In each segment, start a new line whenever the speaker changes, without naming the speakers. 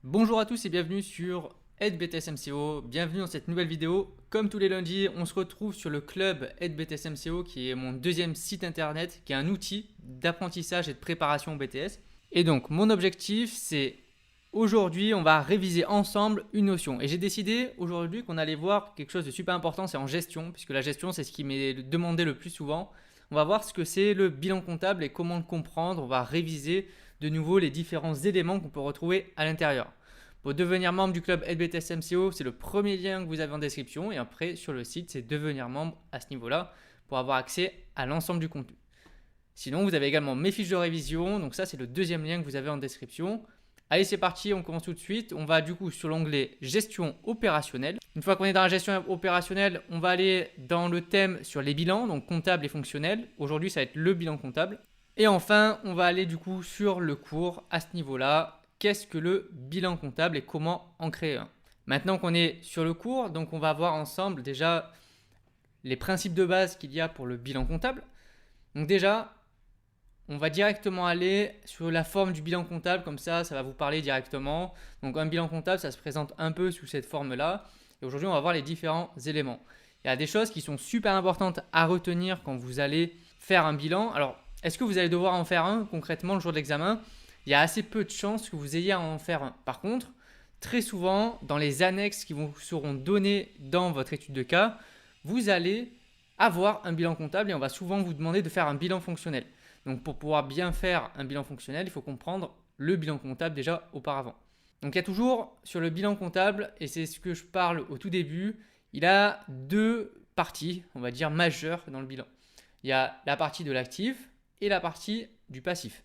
Bonjour à tous et bienvenue sur AidBTS MCO. Bienvenue dans cette nouvelle vidéo. Comme tous les lundis, on se retrouve sur le club AidBTS MCO qui est mon deuxième site internet, qui est un outil d'apprentissage et de préparation au BTS. Et donc, mon objectif, c'est aujourd'hui, on va réviser ensemble une notion. Et j'ai décidé aujourd'hui qu'on allait voir quelque chose de super important, c'est en gestion, puisque la gestion, c'est ce qui m'est demandé le plus souvent. On va voir ce que c'est le bilan comptable et comment le comprendre. On va réviser de nouveau les différents éléments qu'on peut retrouver à l'intérieur. Pour devenir membre du club LBTS MCO, c'est le premier lien que vous avez en description. Et après, sur le site, c'est devenir membre à ce niveau-là pour avoir accès à l'ensemble du contenu. Sinon, vous avez également mes fiches de révision. Donc ça, c'est le deuxième lien que vous avez en description. Allez, c'est parti, on commence tout de suite. On va du coup sur l'onglet gestion opérationnelle. Une fois qu'on est dans la gestion opérationnelle, on va aller dans le thème sur les bilans, donc comptable et fonctionnel. Aujourd'hui, ça va être le bilan comptable. Et enfin, on va aller du coup sur le cours à ce niveau-là. Qu'est-ce que le bilan comptable et comment en créer un? Maintenant qu'on est sur le cours, donc on va voir ensemble déjà les principes de base qu'il y a pour le bilan comptable. Donc déjà, on va directement aller sur la forme du bilan comptable, comme ça va vous parler directement. Donc un bilan comptable, ça se présente un peu sous cette forme-là. Et aujourd'hui, on va voir les différents éléments. Il y a des choses qui sont super importantes à retenir quand vous allez faire un bilan. Alors, est-ce que vous allez devoir en faire un concrètement le jour de l'examen? Il y a assez peu de chances que vous ayez à en faire un. Par contre, très souvent, dans les annexes qui vous seront données dans votre étude de cas, vous allez avoir un bilan comptable et on va souvent vous demander de faire un bilan fonctionnel. Donc pour pouvoir bien faire un bilan fonctionnel, il faut comprendre le bilan comptable déjà auparavant. Donc il y a toujours sur le bilan comptable, et c'est ce que je parle au tout début, il a deux parties, on va dire majeures dans le bilan. Il y a la partie de l'actif et la partie du passif.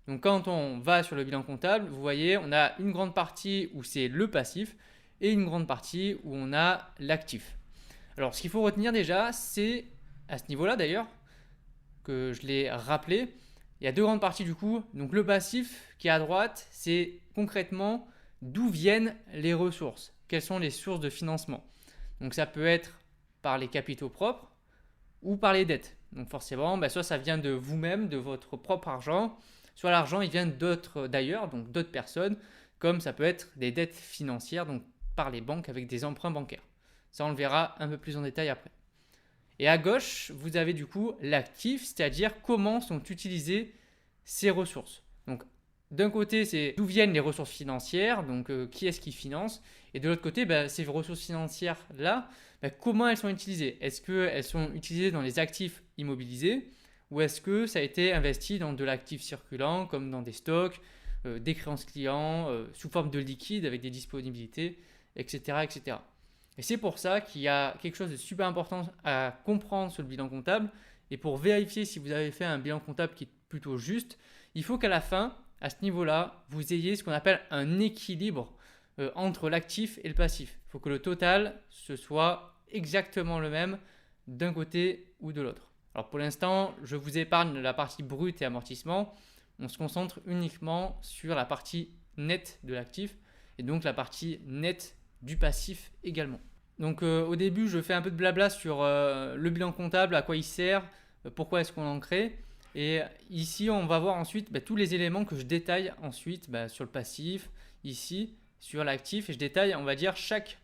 Donc quand on va sur le bilan comptable, vous voyez, on a une grande partie où c'est le passif et une grande partie où on a l'actif. Alors ce qu'il faut retenir déjà, c'est à ce niveau-là d'ailleurs, que je l'ai rappelé, il y a deux grandes parties du coup. Donc le passif qui est à droite, c'est concrètement d'où viennent les ressources, quelles sont les sources de financement. Donc ça peut être par les capitaux propres ou par les dettes. Donc forcément, soit ça vient de vous-même, de votre propre argent, soit l'argent il vient d'autres d'ailleurs, donc d'autres personnes, comme ça peut être des dettes financières, donc par les banques avec des emprunts bancaires. Ça on le verra un peu plus en détail après. Et à gauche, vous avez du coup l'actif, c'est-à-dire comment sont utilisées ces ressources. Donc d'un côté, c'est d'où viennent les ressources financières, donc qui est-ce qui finance, et de l'autre côté, ces ressources financières-là, comment elles sont utilisées? Est-ce qu'elles sont utilisées dans les actifs immobilisés ou est-ce que ça a été investi dans de l'actif circulant, comme dans des stocks, des créances clients, sous forme de liquide avec des disponibilités, etc. etc. Et c'est pour ça qu'il y a quelque chose de super important à comprendre sur le bilan comptable. Et pour vérifier si vous avez fait un bilan comptable qui est plutôt juste, il faut qu'à la fin, à ce niveau-là, vous ayez ce qu'on appelle un équilibre entre l'actif et le passif. Il faut que le total, ce soit exactement le même d'un côté ou de l'autre. Alors pour l'instant, je vous épargne la partie brute et amortissement. On se concentre uniquement sur la partie nette de l'actif et donc la partie nette du passif également. Donc au début, je fais un peu de blabla sur le bilan comptable, à quoi il sert, pourquoi est-ce qu'on en crée. Et ici, on va voir ensuite tous les éléments que je détaille ensuite sur le passif, ici, sur l'actif. Et je détaille, on va dire, chaque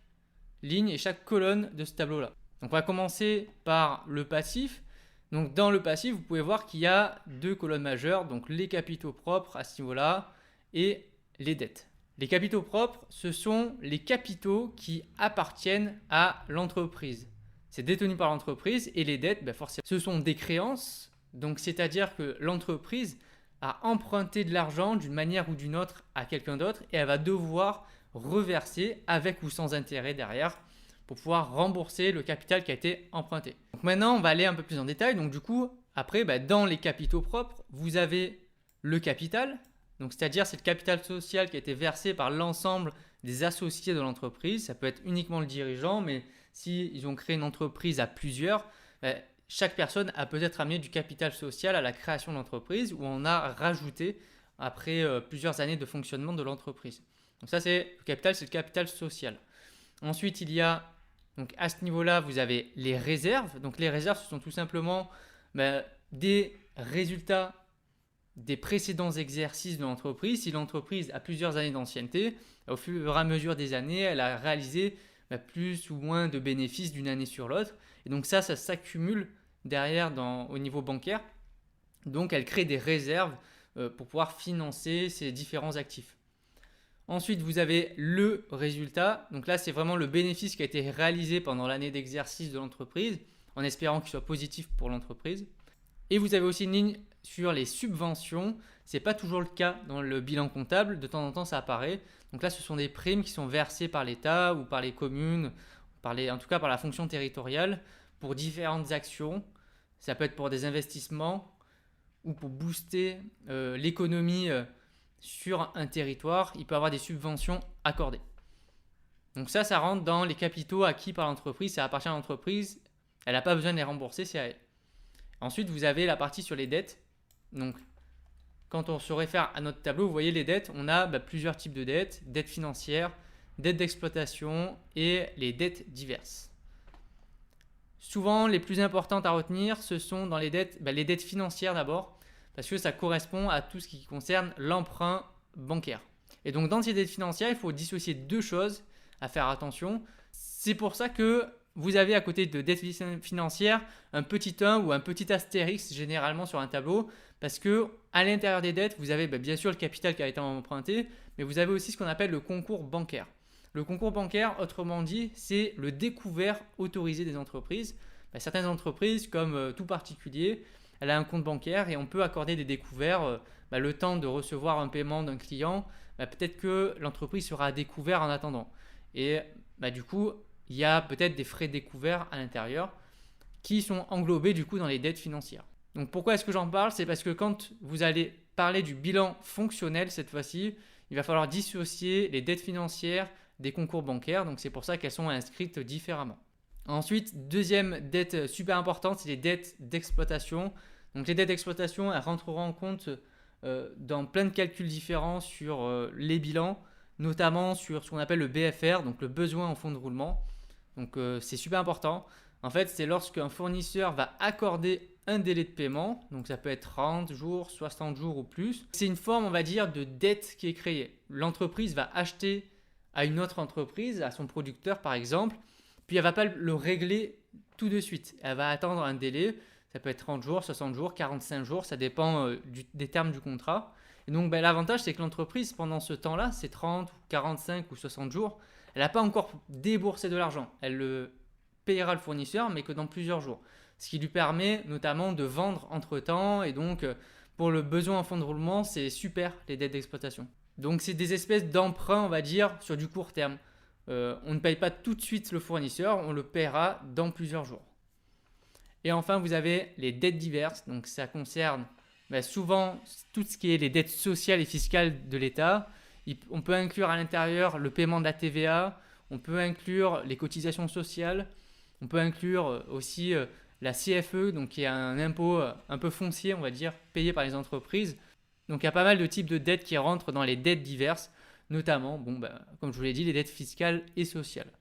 ligne et chaque colonne de ce tableau-là. Donc on va commencer par le passif. Donc dans le passif, vous pouvez voir qu'il y a deux colonnes majeures, donc les capitaux propres à ce niveau-là et les dettes. Les capitaux propres, ce sont les capitaux qui appartiennent à l'entreprise. C'est détenu par l'entreprise et les dettes, forcément, ce sont des créances. Donc c'est-à-dire que l'entreprise a emprunté de l'argent d'une manière ou d'une autre à quelqu'un d'autre et elle va devoir reverser avec ou sans intérêt derrière pour pouvoir rembourser le capital qui a été emprunté. Donc maintenant, on va aller un peu plus en détail. Donc du coup, après, dans les capitaux propres, vous avez le capital. Donc c'est-à-dire c'est le capital social qui a été versé par l'ensemble des associés de l'entreprise. Ça peut être uniquement le dirigeant, mais s'ils ont créé une entreprise à plusieurs, chaque personne a peut-être amené du capital social à la création de l'entreprise ou on a rajouté après plusieurs années de fonctionnement de l'entreprise. Donc ça, c'est le capital social. Ensuite, il y a, donc à ce niveau-là, vous avez les réserves. Donc les réserves, ce sont tout simplement des résultats des précédents exercices de l'entreprise. Si l'entreprise a plusieurs années d'ancienneté, au fur et à mesure des années, elle a réalisé plus ou moins de bénéfices d'une année sur l'autre. Et donc ça s'accumule derrière au niveau bancaire. Donc elle crée des réserves pour pouvoir financer ces différents actifs. Ensuite, vous avez le résultat. Donc là, c'est vraiment le bénéfice qui a été réalisé pendant l'année d'exercice de l'entreprise, en espérant qu'il soit positif pour l'entreprise. Et vous avez aussi une ligne sur les subventions. Ce n'est pas toujours le cas dans le bilan comptable. De temps en temps, ça apparaît. Donc là, ce sont des primes qui sont versées par l'État ou par les communes, en tout cas par la fonction territoriale, pour différentes actions. Ça peut être pour des investissements ou pour booster l'économie sur un territoire. Il peut y avoir des subventions accordées. Donc ça rentre dans les capitaux acquis par l'entreprise. Ça appartient à l'entreprise. Elle n'a pas besoin de les rembourser, c'est à elle. Ensuite, vous avez la partie sur les dettes. Donc, quand on se réfère à notre tableau, vous voyez les dettes. On a plusieurs types de dettes. Dettes financières, dettes d'exploitation et les dettes diverses. Souvent, les plus importantes à retenir, ce sont dans les dettes financières d'abord, parce que ça correspond à tout ce qui concerne l'emprunt bancaire. Et donc, dans ces dettes financières, il faut dissocier deux choses à faire attention. C'est pour ça que vous avez à côté de dettes financières un petit 1 ou un petit astérix généralement sur un tableau, parce que à l'intérieur des dettes, vous avez bien sûr le capital qui a été emprunté, mais vous avez aussi ce qu'on appelle le concours bancaire. Le concours bancaire, autrement dit, c'est le découvert autorisé des entreprises. Certaines entreprises, comme tout particulier, elle a un compte bancaire et on peut accorder des découverts le temps de recevoir un paiement d'un client. Peut-être que l'entreprise sera à découvert en attendant. Et du coup, il y a peut-être des frais découverts à l'intérieur qui sont englobés du coup dans les dettes financières. Donc pourquoi est-ce que j'en parle? C'est parce que quand vous allez parler du bilan fonctionnel cette fois-ci, il va falloir dissocier les dettes financières des concours bancaires. Donc c'est pour ça qu'elles sont inscrites différemment. Ensuite, deuxième dette super importante, c'est les dettes d'exploitation. Donc les dettes d'exploitation, elles rentreront en compte dans plein de calculs différents sur les bilans, notamment sur ce qu'on appelle le BFR, donc le besoin en fonds de roulement. Donc c'est super important. En fait, c'est lorsqu'un fournisseur va accorder un délai de paiement, donc ça peut être 30 jours, 60 jours ou plus. C'est une forme, on va dire, de dette qui est créée. L'entreprise va acheter à une autre entreprise, à son producteur par exemple, puis elle ne va pas le régler tout de suite. Elle va attendre un délai, ça peut être 30 jours, 60 jours, 45 jours, ça dépend des termes du contrat. Et donc l'avantage, c'est que l'entreprise, pendant ce temps-là, c'est 30, 45 ou 60 jours, elle n'a pas encore déboursé de l'argent. Elle le payera le fournisseur, mais que dans plusieurs jours. Ce qui lui permet notamment de vendre entre-temps. Et donc, pour le besoin en fonds de roulement, c'est super, les dettes d'exploitation. Donc, c'est des espèces d'emprunts, on va dire, sur du court terme. On ne paye pas tout de suite le fournisseur, on le paiera dans plusieurs jours. Et enfin, vous avez les dettes diverses. Donc, ça concerne souvent tout ce qui est les dettes sociales et fiscales de l'État. On peut inclure à l'intérieur le paiement de la TVA, on peut inclure les cotisations sociales, on peut inclure aussi la CFE, donc qui est un impôt un peu foncier, on va dire, payé par les entreprises. Donc il y a pas mal de types de dettes qui rentrent dans les dettes diverses, notamment, comme je vous l'ai dit, les dettes fiscales et sociales.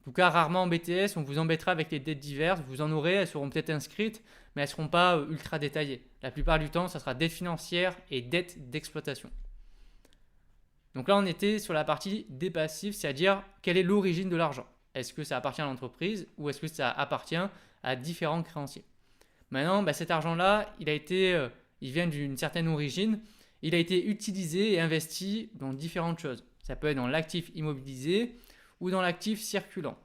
En tout cas, rarement en BTS, on vous embêtera avec les dettes diverses, vous en aurez, elles seront peut-être inscrites, mais elles ne seront pas ultra détaillées. La plupart du temps, ça sera dettes financières et dettes d'exploitation. Donc là, on était sur la partie des passifs, c'est-à-dire quelle est l'origine de l'argent. Est-ce que ça appartient à l'entreprise ou est-ce que ça appartient à différents créanciers? Maintenant, cet argent-là, il vient d'une certaine origine. Il a été utilisé et investi dans différentes choses. Ça peut être dans l'actif immobilisé ou dans l'actif circulant.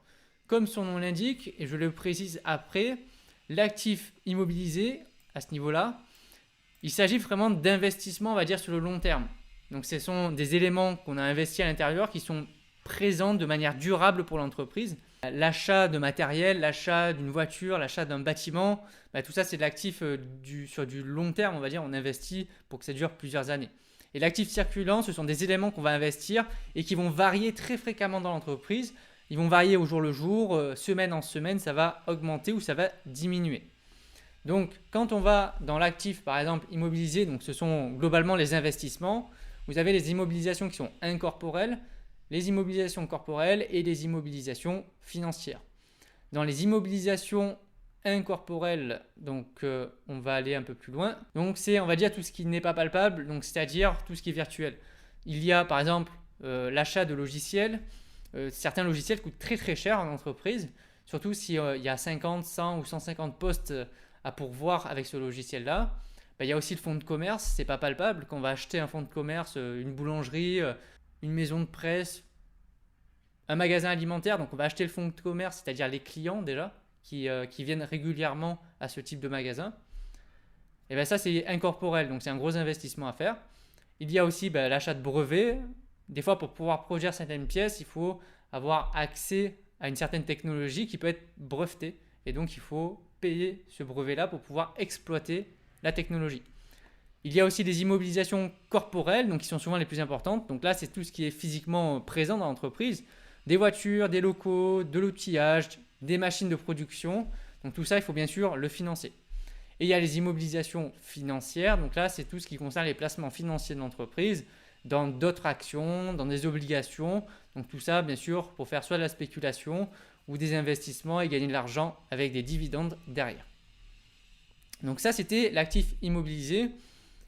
Comme son nom l'indique, et je le précise après, l'actif immobilisé, à ce niveau-là, il s'agit vraiment d'investissement, on va dire, sur le long terme. Donc ce sont des éléments qu'on a investis à l'intérieur qui sont présents de manière durable pour l'entreprise. L'achat de matériel, l'achat d'une voiture, l'achat d'un bâtiment, tout ça c'est de l'actif sur du long terme, on va dire, on investit pour que ça dure plusieurs années. Et l'actif circulant, ce sont des éléments qu'on va investir et qui vont varier très fréquemment dans l'entreprise. Ils vont varier au jour le jour, semaine en semaine, ça va augmenter ou ça va diminuer. Donc quand on va dans l'actif par exemple immobilisé, donc ce sont globalement les investissements, vous avez les immobilisations qui sont incorporelles, les immobilisations corporelles et les immobilisations financières. Dans les immobilisations incorporel, donc on va aller un peu plus loin. Donc c'est, on va dire, tout ce qui n'est pas palpable, donc c'est-à-dire tout ce qui est virtuel. Il y a par exemple l'achat de logiciels. Certains logiciels coûtent très très cher en entreprise, surtout s'il y a 50, 100 ou 150 postes à pourvoir avec ce logiciel-là. Il y a aussi le fonds de commerce, c'est pas palpable. Quand on va acheter un fonds de commerce, une boulangerie, une maison de presse, un magasin alimentaire, donc on va acheter le fonds de commerce, c'est-à-dire les clients déjà, qui viennent régulièrement à ce type de magasin. Et bien ça, c'est incorporel, donc c'est un gros investissement à faire. Il y a aussi l'achat de brevets. Des fois, pour pouvoir produire certaines pièces, il faut avoir accès à une certaine technologie qui peut être brevetée. Et donc, il faut payer ce brevet-là pour pouvoir exploiter la technologie. Il y a aussi des immobilisations corporelles, donc qui sont souvent les plus importantes. Donc là, c'est tout ce qui est physiquement présent dans l'entreprise. Des voitures, des locaux, de l'outillage, des machines de production. Donc tout ça, il faut bien sûr le financer. Et il y a les immobilisations financières. Donc là, c'est tout ce qui concerne les placements financiers de l'entreprise dans d'autres actions, dans des obligations. Donc tout ça, bien sûr, pour faire soit de la spéculation ou des investissements et gagner de l'argent avec des dividendes derrière. Donc ça, c'était l'actif immobilisé.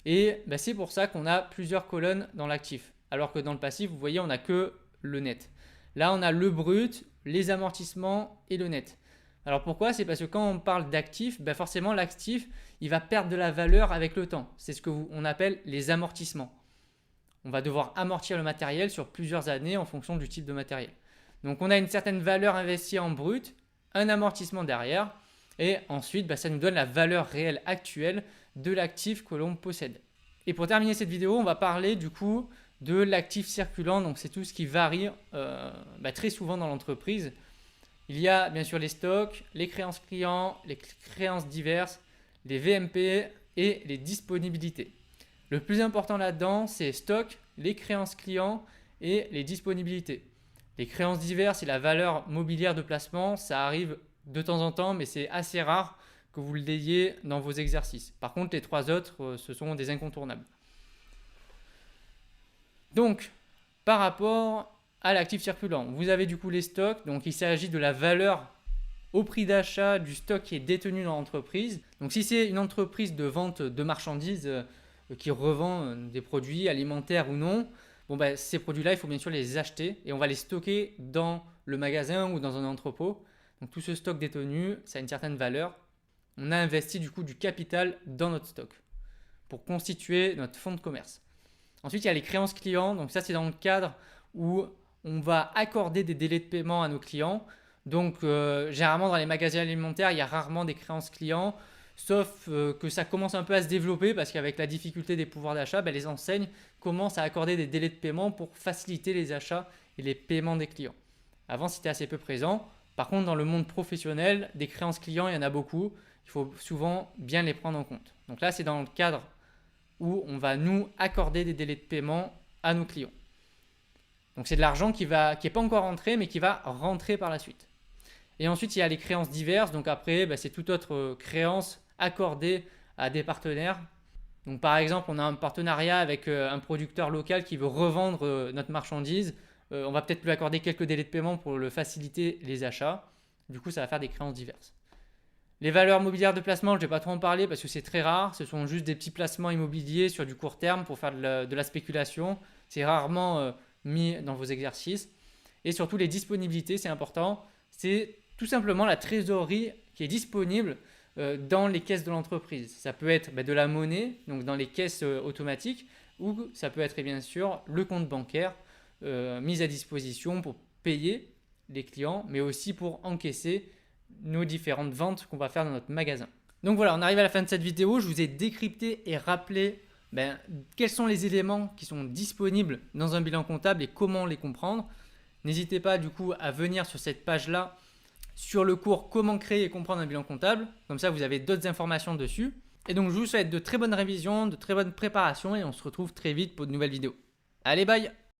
Et c'est pour ça qu'on a plusieurs colonnes dans l'actif. Alors que dans le passif, vous voyez, on n'a que le net. Là, on a le brut, les amortissements et le net. Alors pourquoi? C'est parce que quand on parle d'actifs, forcément l'actif, il va perdre de la valeur avec le temps. C'est ce qu'on appelle les amortissements. On va devoir amortir le matériel sur plusieurs années en fonction du type de matériel. Donc on a une certaine valeur investie en brut, un amortissement derrière, et ensuite ça nous donne la valeur réelle actuelle de l'actif que l'on possède. Et pour terminer cette vidéo, on va parler du coup de l'actif circulant. Donc c'est tout ce qui varie très souvent dans l'entreprise. Il y a bien sûr les stocks, les créances clients, les créances diverses, les VMP et les disponibilités. Le plus important là-dedans, c'est stock, les créances clients et les disponibilités. Les créances diverses et la valeur mobilière de placement, ça arrive de temps en temps, mais c'est assez rare que vous l'ayez dans vos exercices. Par contre, les trois autres, ce sont des incontournables. Donc, par rapport à l'actif circulant, vous avez du coup les stocks. Donc, il s'agit de la valeur au prix d'achat du stock qui est détenu dans l'entreprise. Donc, si c'est une entreprise de vente de marchandises qui revend des produits alimentaires ou non, ces produits-là, il faut bien sûr les acheter et on va les stocker dans le magasin ou dans un entrepôt. Donc, tout ce stock détenu, ça a une certaine valeur. On a investi du coup du capital dans notre stock pour constituer notre fonds de commerce. Ensuite, il y a les créances clients. Donc ça, c'est dans le cadre où on va accorder des délais de paiement à nos clients. Donc généralement, dans les magasins alimentaires, il y a rarement des créances clients, sauf que ça commence un peu à se développer parce qu'avec la difficulté des pouvoirs d'achat, les enseignes commencent à accorder des délais de paiement pour faciliter les achats et les paiements des clients. Avant, c'était assez peu présent. Par contre, dans le monde professionnel, des créances clients, il y en a beaucoup. Il faut souvent bien les prendre en compte. Donc là, c'est dans le cadre où on va nous accorder des délais de paiement à nos clients. Donc c'est de l'argent qui n'est pas encore rentré, mais qui va rentrer par la suite. Et ensuite, il y a les créances diverses. Donc après, c'est toute autre créance accordée à des partenaires. Donc par exemple, on a un partenariat avec un producteur local qui veut revendre notre marchandise. On va peut-être lui accorder quelques délais de paiement pour le faciliter les achats. Du coup, ça va faire des créances diverses. Les valeurs mobilières de placement, je ne vais pas trop en parler parce que c'est très rare. Ce sont juste des petits placements immobiliers sur du court terme pour faire de la spéculation. C'est rarement mis dans vos exercices. Et surtout, les disponibilités, c'est important. C'est tout simplement la trésorerie qui est disponible dans les caisses de l'entreprise. Ça peut être de la monnaie, donc dans les caisses automatiques, ou ça peut être bien sûr le compte bancaire mis à disposition pour payer les clients, mais aussi pour encaisser nos différentes ventes qu'on va faire dans notre magasin. Donc voilà, on arrive à la fin de cette vidéo. Je vous ai décrypté et rappelé quels sont les éléments qui sont disponibles dans un bilan comptable et comment les comprendre. N'hésitez pas du coup à venir sur cette page-là sur le cours comment créer et comprendre un bilan comptable. Comme ça, vous avez d'autres informations dessus. Et donc, je vous souhaite de très bonnes révisions, de très bonnes préparations et on se retrouve très vite pour de nouvelles vidéos. Allez, bye!